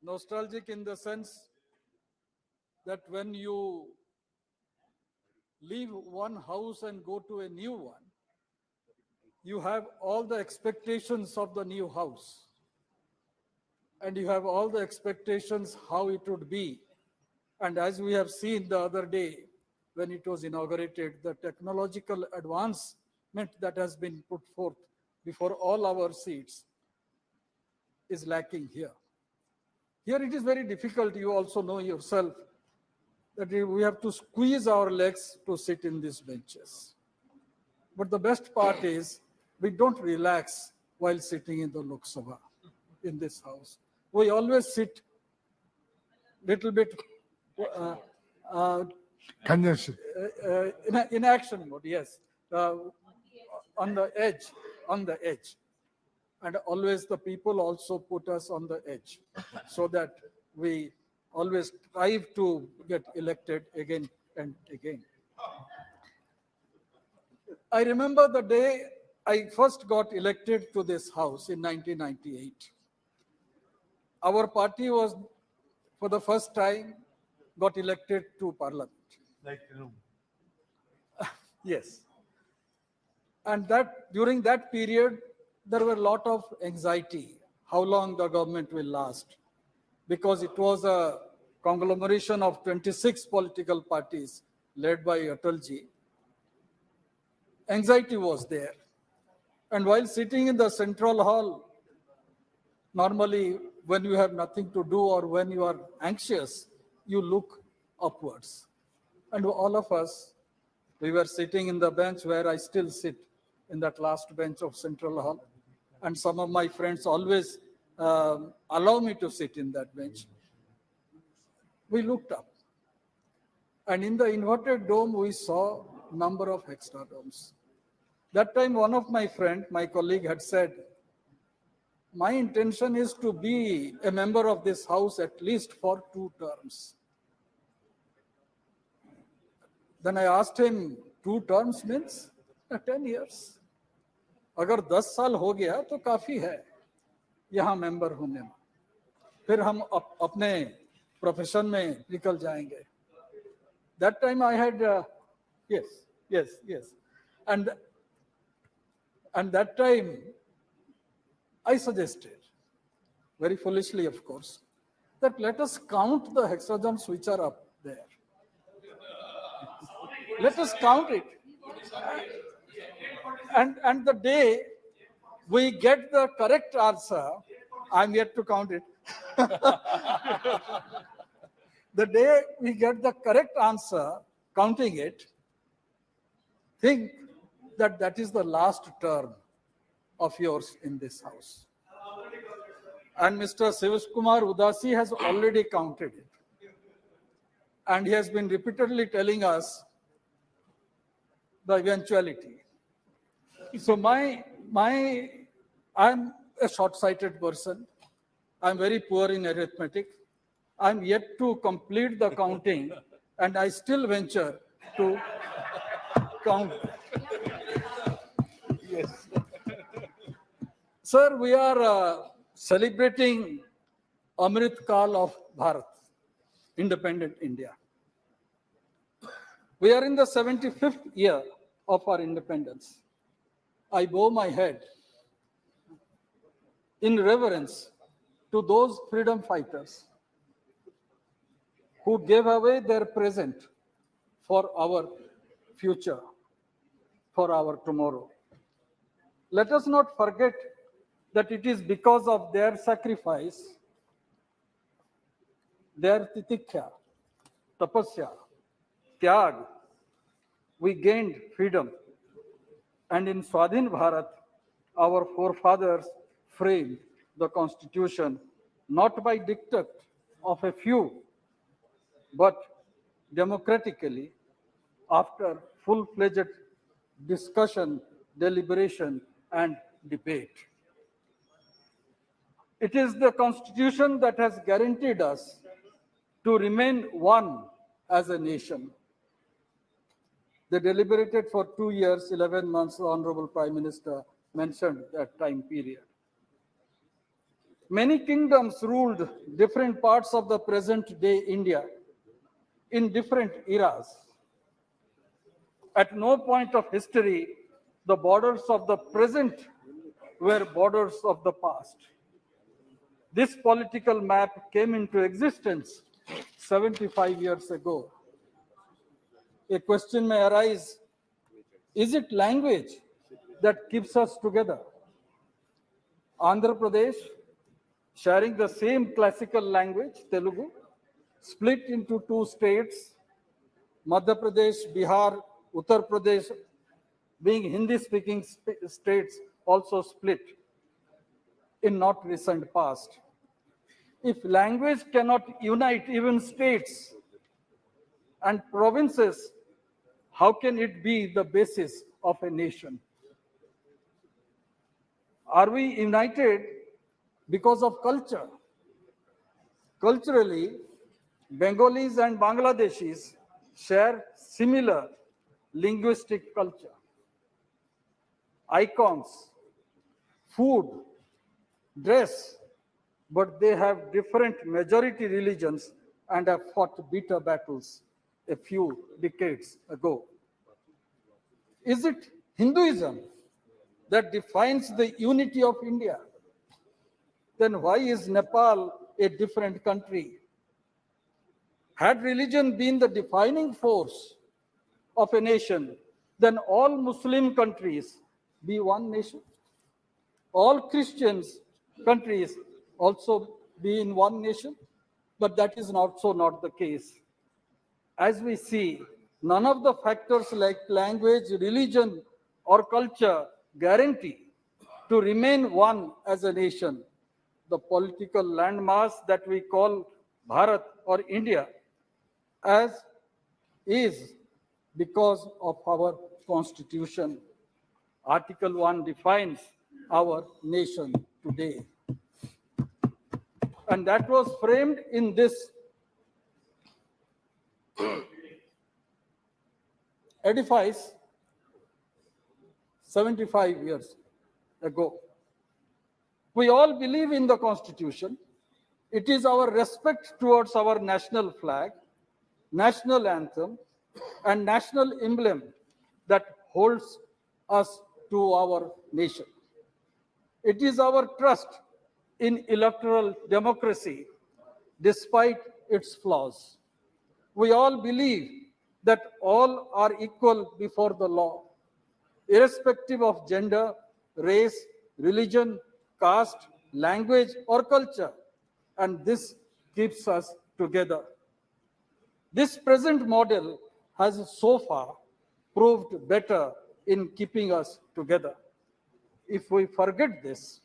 Nostalgic in the sense that when you leave one house and go to a new one, you have all the expectations of the new house. And you have all the expectations how it would be. And as we have seen the other day, when it was inaugurated, the technological advancement that has been put forth before all our seats is lacking here. Here it is very difficult, you also know yourself, that we have to squeeze our legs to sit in these benches. But the best part is, we don't relax while sitting in the Lok Sabha, in this house. We always sit little bit Congestion. in action mode, yes, on the edge, And always the people also put us on the edge so that we always strive to get elected again and again. I remember the day I first got elected to this house in 1998. Our party was, for the first time, got elected to parliament. Like, Yes. And that during that period, there were a lot of anxiety, how long the government will last, because it was a conglomeration of 26 political parties led by Atalji. Anxiety was there. And while sitting in the central hall, normally when you have nothing to do or when you are anxious, you look upwards. And all of us, we were sitting in the bench where I still sit, in that last bench of Central Hall. And some of my friends always allow me to sit in that bench. We looked up. And in the inverted dome, we saw number of hexadomes. That time, one of my friend, my colleague had said, my intention is to be a member of this house at least for 2 terms. Then I asked him, 2 terms means 10 years. अगर 10 साल हो गया तो काफी है यहाँ member होने में, फिर हम अपने प्रोफेशन में निकल जाएंगे. That time I had yes, and that time I suggested, very foolishly of course, that let us count the hexagrams which are up there. Let us count it. And the day we get the correct answer, I'm yet to count it. The day we get the correct answer, counting it, think that that is the last term of yours in this house. And Mr. Shiv Kumar Udasi has already counted it. And he has been repeatedly telling us the eventuality. So I'm a short-sighted person. I'm very poor in arithmetic. I'm yet to complete the counting, and I still venture to count. yes. Sir, we are celebrating Amrit Kal of Bharat, independent India. We are in the 75th year of our independence. I bow my head in reverence to those freedom fighters who gave away their present for our future, for our tomorrow. Let us not forget that it is because of their sacrifice, their titikya, tapasya, tyag, we gained freedom. And in Swadhin Bharat, our forefathers framed the constitution not by diktat of a few, but democratically after full-fledged discussion, deliberation, and debate. It is the constitution that has guaranteed us to remain one as a nation. They deliberated for 2 years, 11 months, the Honorable Prime Minister mentioned that time period. Many kingdoms ruled different parts of the present day India in different eras. At no point of history, the borders of the present were borders of the past. This political map came into existence 75 years ago. A question may arise, is it language that keeps us together? Andhra Pradesh, sharing the same classical language, Telugu, split into two states, Madhya Pradesh, Bihar, Uttar Pradesh, being Hindi-speaking states, also split in not recent past. If language cannot unite even states and provinces, how can it be the basis of a nation? Are we united because of culture? Culturally, Bengalis and Bangladeshis share similar linguistic culture, icons, food, dress, but they have different majority religions and have fought bitter battles a few decades ago. Is it Hinduism that defines the unity of India? Then why is Nepal a different country? Had religion been the defining force of a nation, then all Muslim countries be one nation. All Christians countries also be in one nation, but that is also not the case. As we see, none of the factors like language, religion, or culture guarantee to remain one as a nation. The political landmass that we call Bharat or India as is because of our constitution. Article 1 defines our nation today. And that was framed in this edifice 75 years ago. We all believe in the Constitution. It is our respect towards our national flag, national anthem, and national emblem that holds us to our nation. It is our trust in electoral democracy, despite its flaws. We all believe that all are equal before the law, irrespective of gender, race, religion, caste, language, or culture, and this keeps us together. This present model has so far proved better in keeping us together. If we forget this,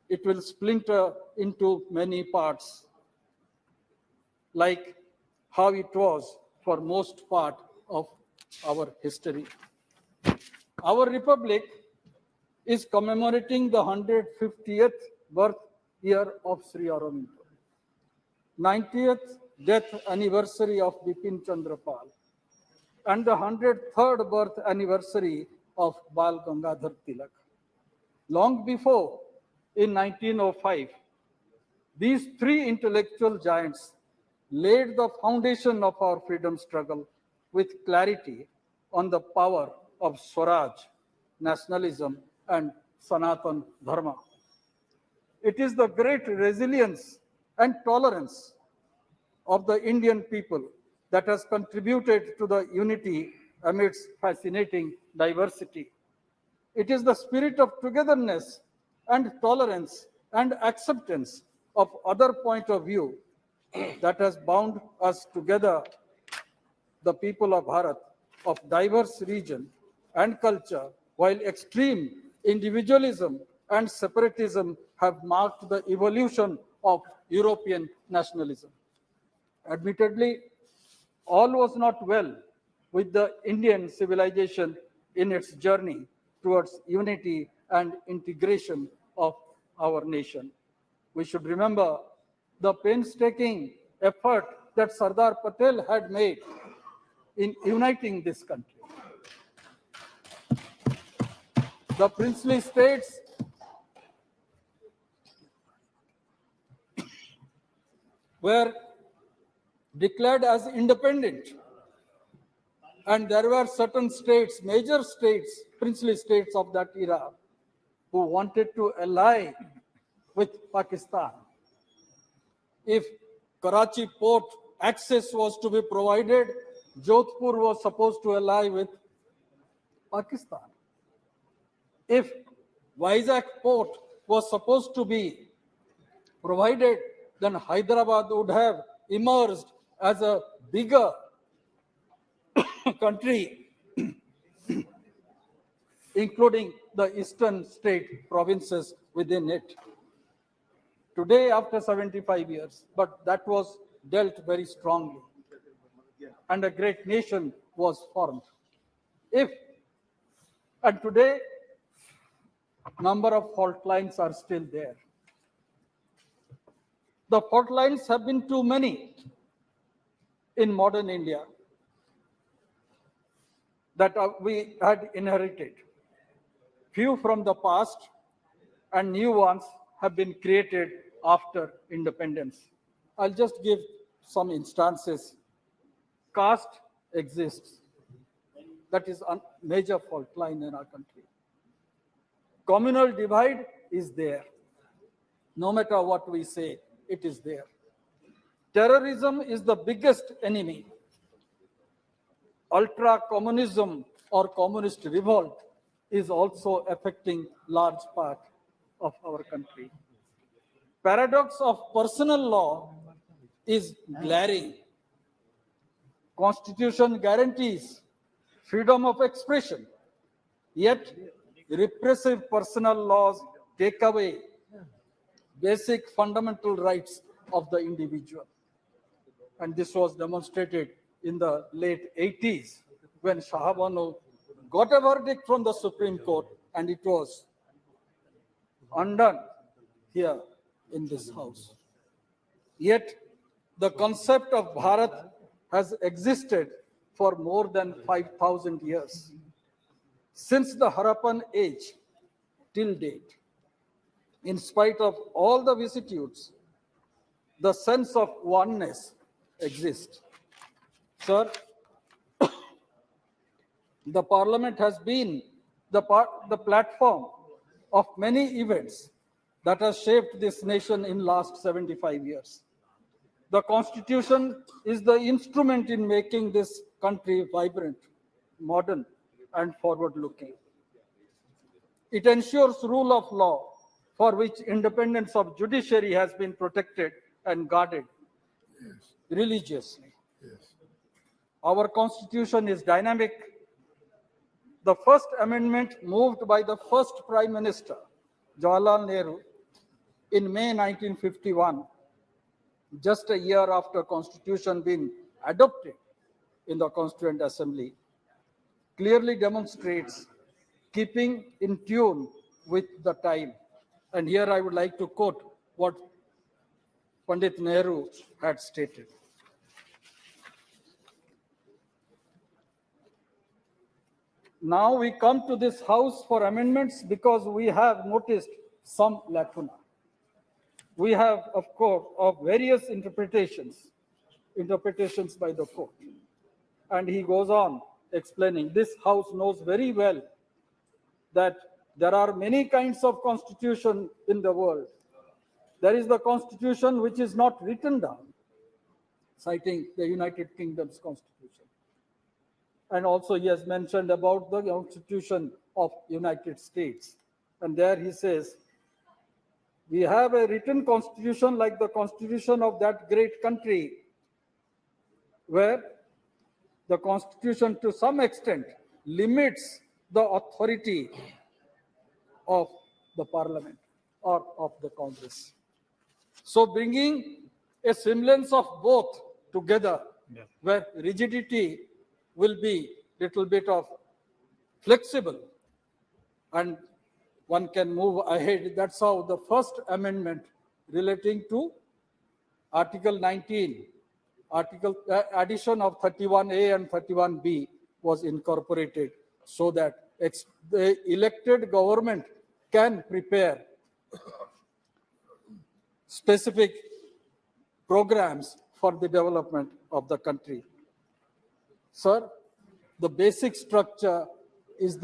it will splinter into many parts, like how it was for most part of our history. Our republic is commemorating the 150th birth year of Sri Aurobindo, 90th death anniversary of Bipin Chandra Pal, and the 103rd birth anniversary of Bal Gangadhar Tilak. Long before, in 1905, these three intellectual giants laid the foundation of our freedom struggle with clarity on the power of Swaraj, nationalism, and Sanatan Dharma. It is the great resilience and tolerance of the Indian people that has contributed to the unity amidst fascinating diversity. It is the spirit of togetherness and tolerance and acceptance of other point of view that has bound us together, the people of Bharat, of diverse region and culture, while extreme individualism and separatism have marked the evolution of European nationalism. Admittedly, all was not well with the Indian civilization in its journey towards unity and integration of our nation. We should remember the painstaking effort that Sardar Patel had made in uniting this country. The princely states were declared as independent. And there were certain states, major states, princely states of that era, who wanted to ally with Pakistan. If Karachi port access was to be provided, Jodhpur was supposed to ally with Pakistan. If Vizag port was supposed to be provided, then Hyderabad would have emerged as a bigger country, including the eastern state provinces within it. Today, after 75 years, but that was dealt very strongly, and a great nation was formed. If, and today, number of fault lines are still there. The fault lines have been too many in modern India that we had inherited. Few from the past and new ones have been created after independence. I'll just give some instances. Caste exists. That is a major fault line in our country. Communal divide is there. No matter what we say, it is there. Terrorism is the biggest enemy. Ultra-communism or communist revolt is also affecting large part of our country. Paradox of personal law is glaring. Constitution guarantees freedom of expression, yet repressive personal laws take away basic fundamental rights of the individual. And this was demonstrated in the late 80s when Shah Banu got a verdict from the Supreme Court and it was undone here in this house. Yet the concept of Bharat has existed for more than 5,000 years. Since the Harappan age till date, in spite of all the vicissitudes, the sense of oneness exists. Sir, the Parliament has been the platform of many events that has shaped this nation in last 75 years. The Constitution is the instrument in making this country vibrant, modern, and forward-looking. It ensures rule of law, for which independence of judiciary has been protected and guarded religiously. Our Constitution is dynamic. The first amendment moved by the first Prime Minister, Jawaharlal Nehru, in May 1951, just a year after Constitution being adopted in the Constituent Assembly, clearly demonstrates keeping in tune with the time. And here I would like to quote what Pandit Nehru had stated. Now we come to this house for amendments because we have noticed some lacuna. We have, of course, of various interpretations by the court. And he goes on explaining, this house knows very well that there are many kinds of constitution in the world. There is the constitution which is not written down, citing the United Kingdom's constitution. And also he has mentioned about the Constitution of United States. And there he says, we have a written constitution like the constitution of that great country, where the constitution to some extent limits the authority of the parliament or of the Congress. So bringing a semblance of both together, where rigidity will be little bit of flexible and one can move ahead. That's how the first amendment relating to Article 19, addition of 31A and 31B was incorporated so that the elected government can prepare specific programs for the development of the country. Sir, the basic structure is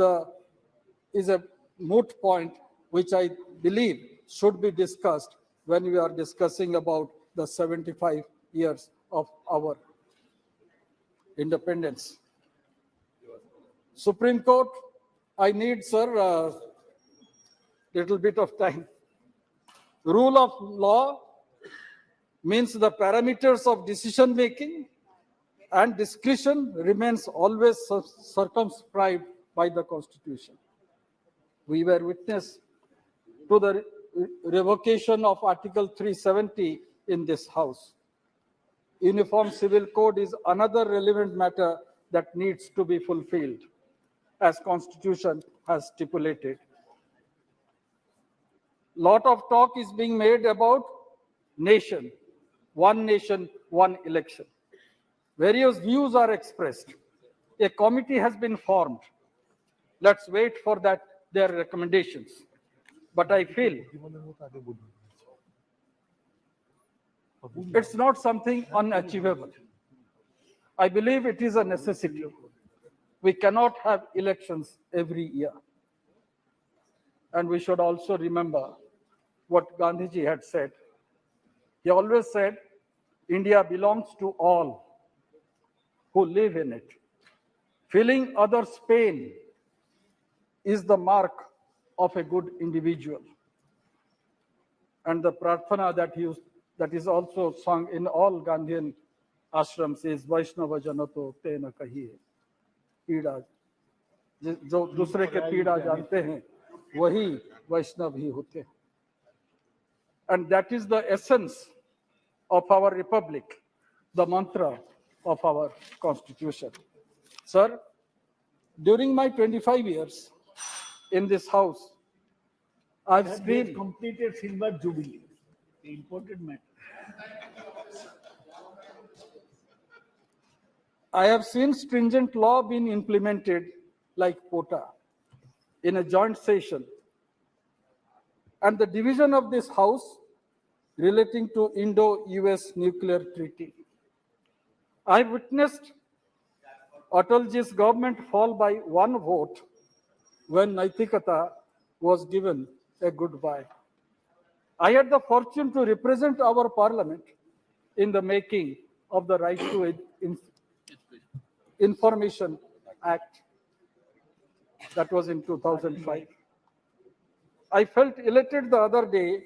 a moot point which I believe should be discussed when we are discussing about the 75 years of our independence. Supreme Court, I need, sir, a little bit of time. Rule of law means the parameters of decision making and discretion remains always circumscribed by the Constitution. We were witness to the revocation of Article 370 in this House. Uniform Civil Code is another relevant matter that needs to be fulfilled, as Constitution has stipulated. Lot of talk is being made about nation, one election. Various views are expressed. A committee has been formed. Let's wait for that, their recommendations. But I feel it's not something unachievable. I believe it is a necessity. We cannot have elections every year. And we should also remember what Gandhiji had said. He always said, India belongs to all who live in it. Feeling others' pain is the mark of a good individual. And the prarthana that is also sung in all Gandhian ashrams is Vaishnava Janato Tena Kahiye. पीड़ा जो दूसरे के पीड़ा जानते हैं वही वैष्णव ही होते हैं. And that is the essence of our republic, the mantra of our constitution. Sir, during my 25 years in this house, I've been completed silver jubilee, the important matter. I have seen stringent law being implemented like POTA in a joint session, and the division of this house relating to Indo-US nuclear treaty. I witnessed Atalji's government fall by one vote when Naitikata was given a goodbye. I had the fortune to represent our parliament in the making of the Right to Information Act. That was in 2005. I felt elated the other day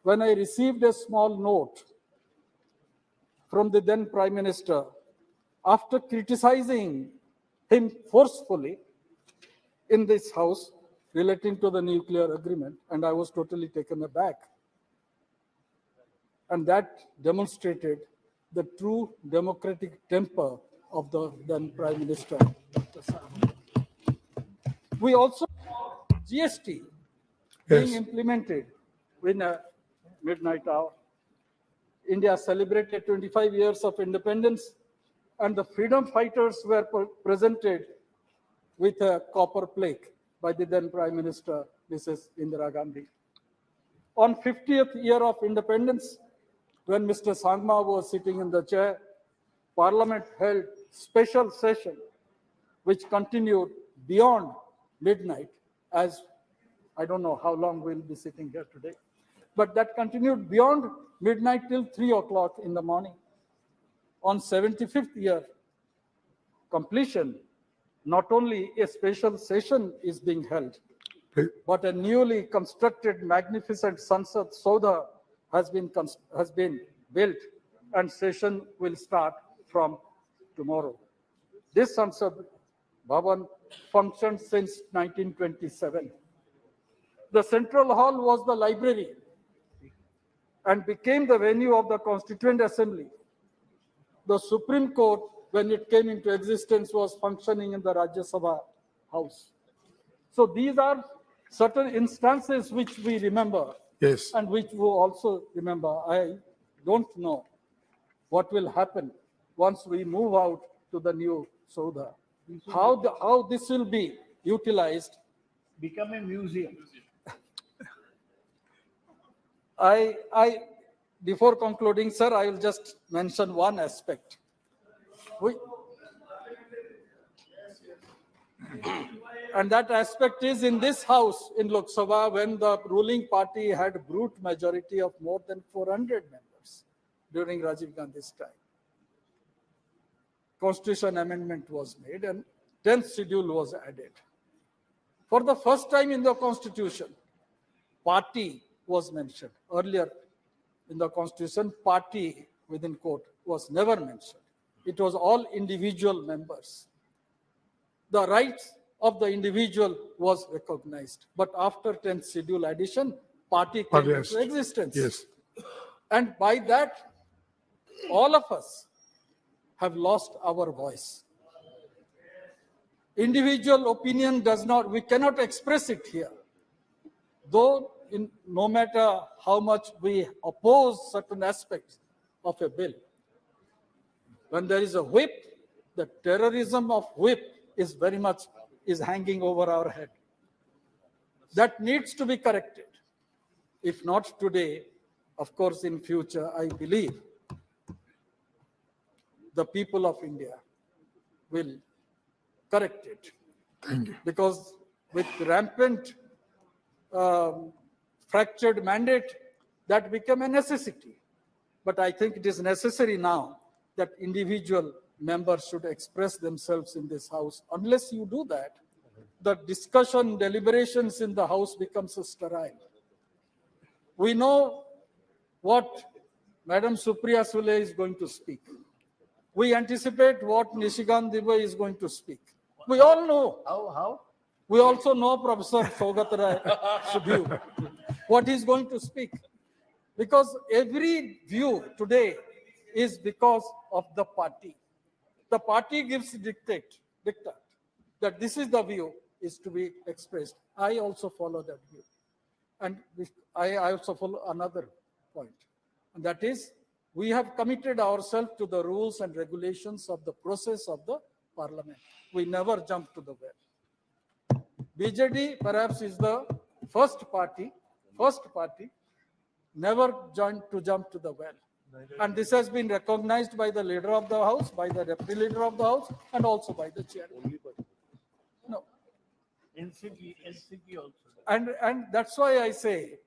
when I received a small note from the then Prime Minister after criticizing him forcefully in this house relating to the nuclear agreement, and I was totally taken aback. And that demonstrated the true democratic temper of the then Prime Minister. We also saw GST being implemented in a midnight hour. India celebrated 25 years of independence, and the freedom fighters were presented with a copper plaque by the then Prime Minister, Mrs. Indira Gandhi. On 50th year of independence, when Mr. Sangma was sitting in the chair, Parliament held special session, which continued beyond midnight, as I don't know how long we'll be sitting here today, but that continued beyond midnight till 3 o'clock in the morning. On 75th year completion, not only a special session is being held, but a newly constructed magnificent Sansad Saudha has been built, and session will start from tomorrow. This Sansad Bhavan functioned since 1927. The central hall was the library and became the venue of the Constituent Assembly. The Supreme Court, when it came into existence, was functioning in the Rajya Sabha house. So these are certain instances which we remember, Yes. and which we also remember. I don't know what will happen once we move out to the new Saudha. How this will be utilized. Become a museum. I before concluding, sir, I will just mention one aspect. And that aspect is in this house in Lok Sabha, when the ruling party had brute majority of more than 400 members during Rajiv Gandhi's time. Constitution amendment was made and 10th schedule was added. For the first time in the constitution, party was mentioned. Earlier in the constitution, party within quote was never mentioned. It was all individual members. The rights of the individual was recognized. But after 10th schedule addition, party came Yes. into existence. Yes. And by that, all of us have lost our voice. Individual opinion does not, we cannot express it here. Though no matter how much we oppose certain aspects of a bill, when there is a whip, the terrorism of whip is very much is hanging over our head. That needs to be corrected. If not today, of course in future, I believe the people of India will correct it. Thank you. Because with rampant fractured mandate, that became a necessity. But I think it is necessary now that individual members should express themselves in this house. Unless you do that, the discussion, deliberations in the house becomes sterile. We know what Madam Supriya Sule is going to speak. We anticipate what Nishikant Dubey is going to speak. We all know. How? We also know Professor Sogat Rai view, what he is going to speak. Because every view today is because of the party. The party gives dictate that this is the view is to be expressed. I also follow that view. And I also follow another point. And that is, we have committed ourselves to the rules and regulations of the process of the parliament. We never jump to the well. BJD perhaps is the first party never jump to the well. And this has been recognized by the leader of the house, by the deputy leader of the house, and also by the chair. No. NCP also. And that's why I say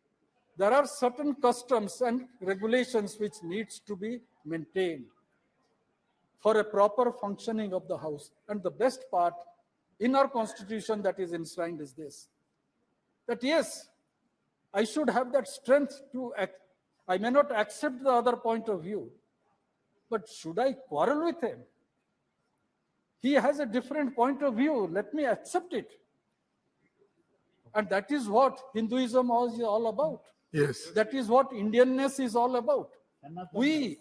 there are certain customs and regulations which needs to be maintained for a proper functioning of the house. And the best part in our constitution that is enshrined is this, that yes, I should have that strength to act. I may not accept the other point of view, but should I quarrel with him? He has a different point of view. Let me accept it. And that is what Hinduism is all about. Yes. That is what Indianness is all about. We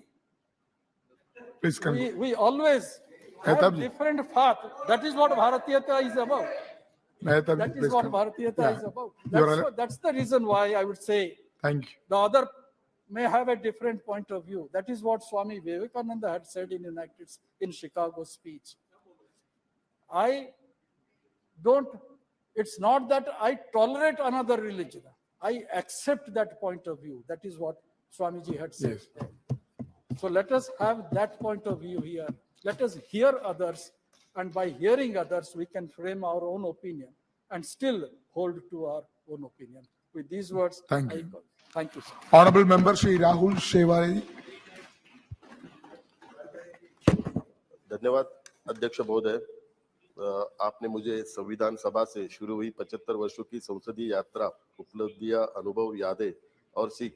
Please conclude. we always have Mehtab ji. different path. That is what Bharatiyata is about. Mehtab ji, That is please what conclude. Bharatiyata Yeah. is about. Your Honor. That's the reason why I would say Thank you. the other may have a different point of view. That is what Swami Vivekananda had said in Chicago speech. It's not that I tolerate another religion. I accept that point of view. That is what Swamiji had said. Yes. So let us have that point of view here. Let us hear others. And by hearing others, we can frame our own opinion and still hold to our own opinion. With these words, Thank you. Thank you, sir. Honorable Member Shri Rahul Shewari. धन्यवाद अध्यक्ष महोदय। आपने मुझे संविधान सभा से शुरू हुई 75 वर्षों की संसदीय यात्रा, उपलब्धियां, अनुभव, यादें और सीख